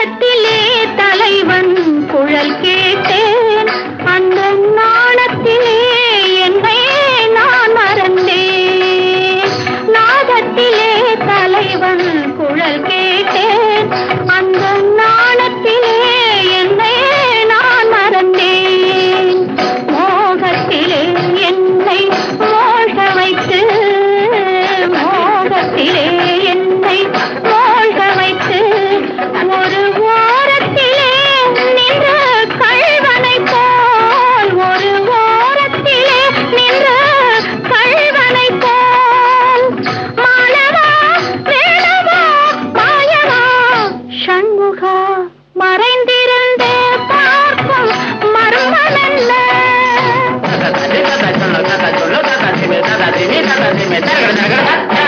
நாதத்திலே தலைவன் குழல் கேட்டேன், அந்த நாணத்திலே என்னை நான் மறந்தேன். நாதத்திலே தலைவன் குழல் கேட்டேன், அந்த நாணத்திலே என்னை நான் மறந்தேன். மோகத்திலே என்னை மோக வைத்து, மோகத்திலே என்னை மோக வைத்து, ஒரு ஓரத்திலே நின்ற கள்வனை போல், ஒரு ஓரத்திலே நின்ற கள்வனை போல், மாலவா வேலவா மாயவா சண்முகா மறைந்திருந்தே பார்க்கும் மர்மமல்ல. Tata,